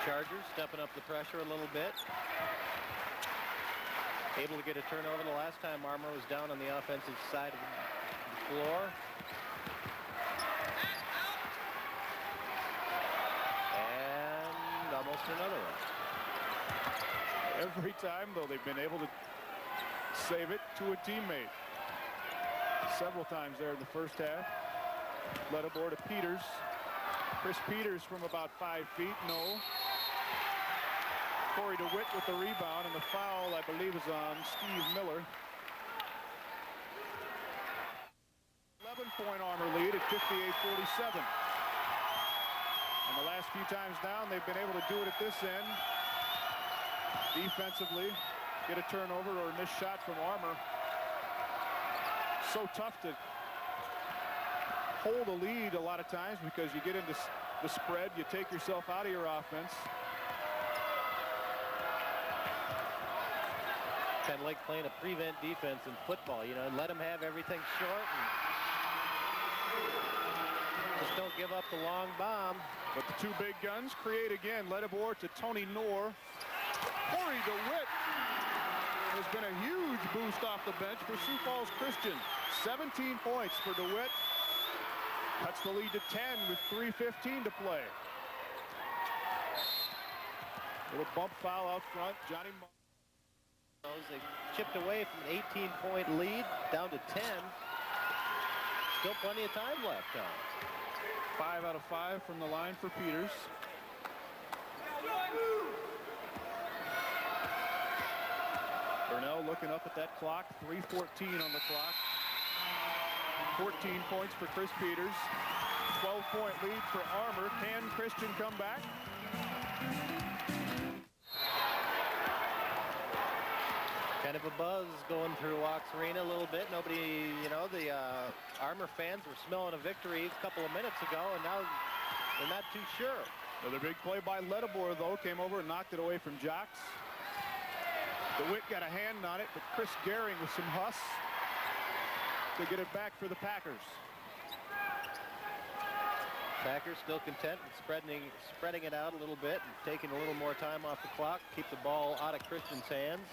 Chargers stepping up the pressure a little bit. Able to get a turnover the last time Armour was down on the offensive side of the floor. And almost another one. Every time, though, they've been able to save it to a teammate. Several times there in the first half. Ledebor to Peters. Chris Peters from about 5 feet, no. Corey DeWitt with the rebound, and the foul, I believe, is on Steve Miller. 11-point Armour lead at 58-47. And the last few times down, they've been able to do it at this end. Defensively, get a turnover or a missed shot from Armour. So tough to hold a lead a lot of times because you get into the spread, you take yourself out of your offense. Kind of like playing a prevent defense in football, you know, let them have everything short and just don't give up the long bomb. But the two big guns create again. Ledebor to Tony Knorr. Corey DeWitt has been a huge boost off the bench for Sioux Falls Christian. 17 points for DeWitt. Cuts the lead to 10 with 3:15 to play. Little bump foul out front. Johnny. They chipped away from an 18-point lead down to 10. Still plenty of time left, huh? 5 out of 5 from the line for Peters. Burnell looking up at that clock. 3:14 on the clock. 14 points for Chris Peters. 12-point lead for Armour. Can Christian come back? Kind of a buzz going through Walks Arena a little bit. Nobody, you know, the Armour fans were smelling a victory a couple of minutes ago, and now they're not too sure. Another big play by Ledebor, though. Came over and knocked it away from Jocks. DeWitt got a hand on it, but Chris Gehring with some hus to get it back for the Packers. Packers still content with spreading it out a little bit and taking a little more time off the clock. Keep the ball out of Christian's hands.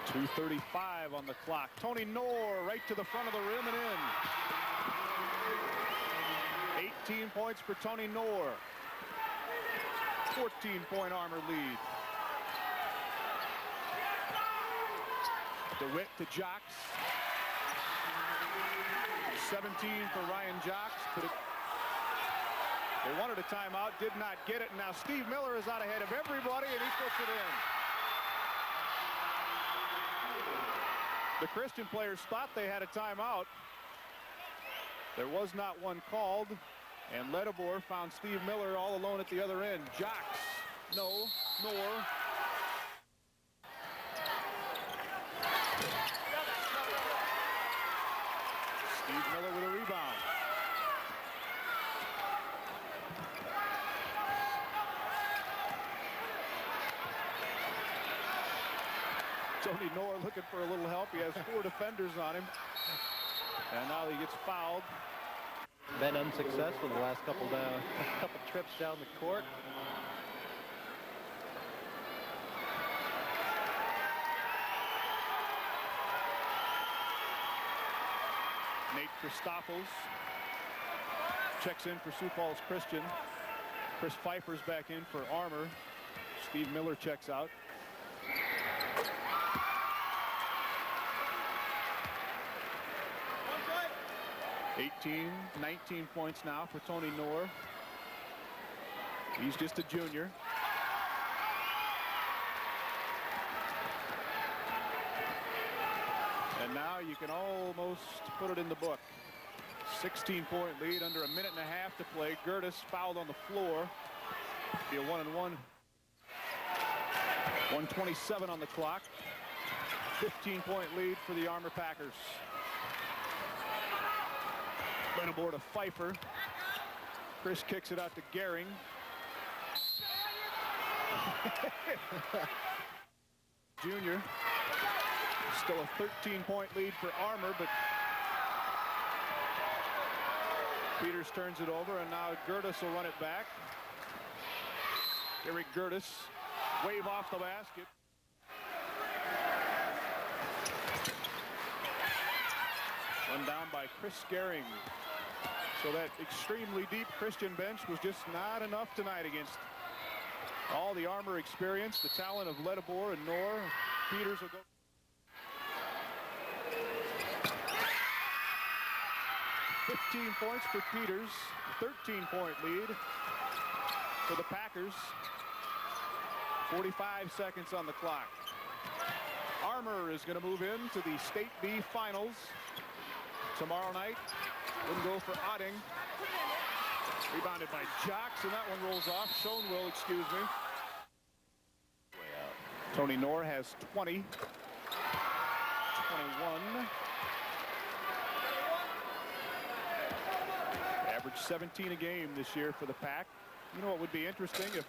.235 on the clock. Tony Knorr right to the front of the rim and in. 18 points for Tony Knorr. 14-point Armour lead. DeWitt to Jocks. 17 for Ryan Jocks. They wanted a timeout, did not get it. Now Steve Miller is out ahead of everybody, and he puts it in. The Christian players thought they had a timeout. There was not one called, and Ledebor found Steve Miller all alone at the other end. Jocks, no, Knorr. Steve Miller with a rebound. Tony Knorr looking for a little help. He has 4 defenders on him. And now he gets fouled. Been unsuccessful the last couple trips down the court. Nate Christophels checks in for Sioux Falls Christian. Chris Pfeiffer's back in for Armour. Steve Miller checks out. (18, 19 points now for Tony Knorr. He's just a junior. And now you can almost put it in the book. 16-point lead under a minute and a half to play. Gertis fouled on the floor. Be a 1-and-1. 1:27 on the clock. 15-point lead for the Armour Packers. Led aboard to Pfeiffer. Chris kicks it out to Gehring. Junior. Still a 13-point lead for Armour, but Peters turns it over, and now Gertis will run it back. Eric Gertis, wave off the basket. Run down by Chris Gehring. So that extremely deep Christian bench was just not enough tonight against all the Armour experience, the talent of Ledabor and Knorr. Peters will go. $15 points for Peters, 13-point lead for the Packers. 45 seconds on the clock. Armour is going to move into the State B Finals tomorrow night. Wouldn't go for Otting. Rebounded by Jocks, and that one rolls off. Schoenwill, excuse me. Tony Knorr has 20. 21. Averaged 17 a game this year for the Pack. You know what would be interesting if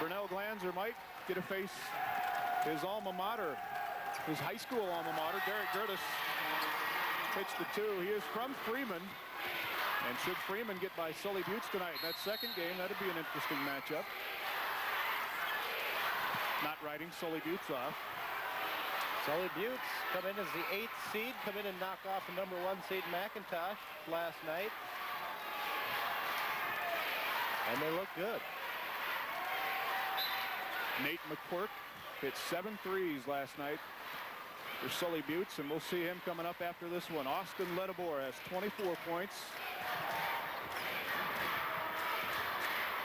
Burnell Glanzer might get to face his alma mater, his high school alma mater. Derek Gertis hits the two. He is from Freeman. And should Freeman get by Sully Buttes tonight in that second game, that'd be an interesting matchup. Not writing Sully Buttes off. Sully Buttes come in as the 8th seed, come in and knock off the number 1 seed McIntosh last night. And they look good. Nate McQuirk hit 7 threes last night for Sully Buttes, and we'll see him coming up after this one. Austin Ledabor has 24 points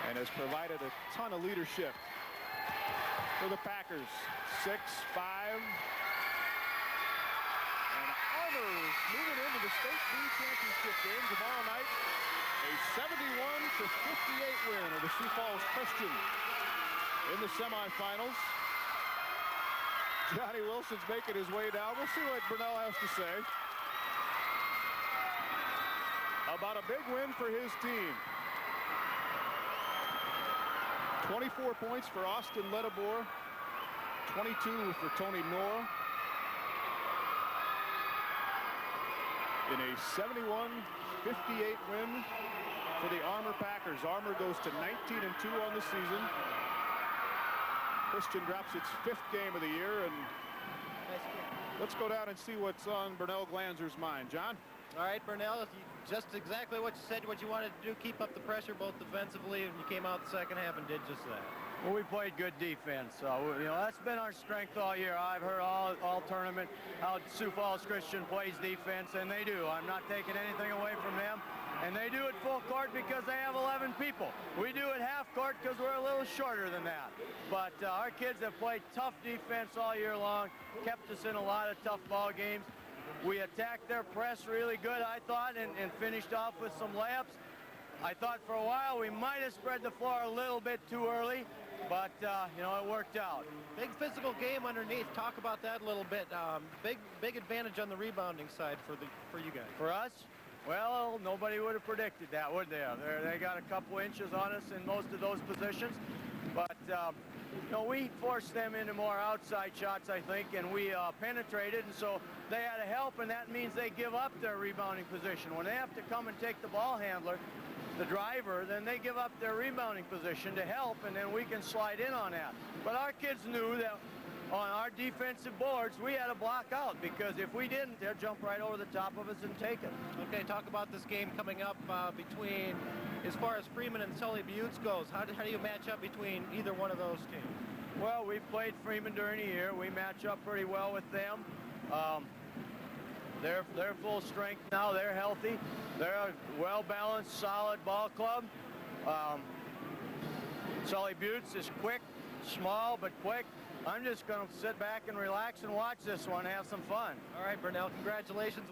and has provided a ton of leadership for the Packers. 6-5. And Armour is moving into the State B Championship game tomorrow night. A 71-58 win over Sioux Falls Christian in the semifinals. Johnny Wilson's making his way down. We'll see what Burnell has to say about a big win for his team. 24 points for Austin Ledabor, 22 for Tony Knorr. In a 71-58 win for the Armour Packers. Armour goes to 19-2 on the season. Christian drops its 5th game of the year, and let's go down and see what's on Burnell Glanzer's mind. John? All right, Burnell, just exactly what you said, what you wanted to do, keep up the pressure both defensively, and you came out the second half and did just that. Well, we played good defense, so you know that's been our strength all year. I've heard all tournament how Sioux Falls Christian plays defense, and they do. I'm not taking anything away from them, and they do it full court because they have 11 people. We do it half court because we're a little shorter than that. But our kids have played tough defense all year long, kept us in a lot of tough ball games. We attacked their press really good, I thought, and finished off with some layups. I thought for a while we might have spread the floor a little bit too early, but you know, it worked out. Big physical game underneath. Talk about that a little bit. Big advantage on the rebounding side for you guys. For us, well, nobody would have predicted that, would they? They got a couple inches on us in most of those positions, but you know, we forced them into more outside shots, I think, and we penetrated, and so they had to help, and that means they give up their rebounding position. When they have to come and take the ball handler, the driver, then they give up their rebounding position to help, and then we can slide in on that. But our kids knew that on our defensive boards, we had to block out, because if we didn't, they'll jump right over the top of us and take it. Okay, talk about this game coming up between, as far as Freeman and Sully Buttes goes. How do you match up between either one of those teams? Well, we've played Freeman during the year. We match up pretty well with them. They're full strength now. They're healthy. They're a well-balanced, solid ball club. Sully Buttes is quick, small, but quick. I'm just going to sit back and relax and watch this one, have some fun. All right, Burnell, congratulations.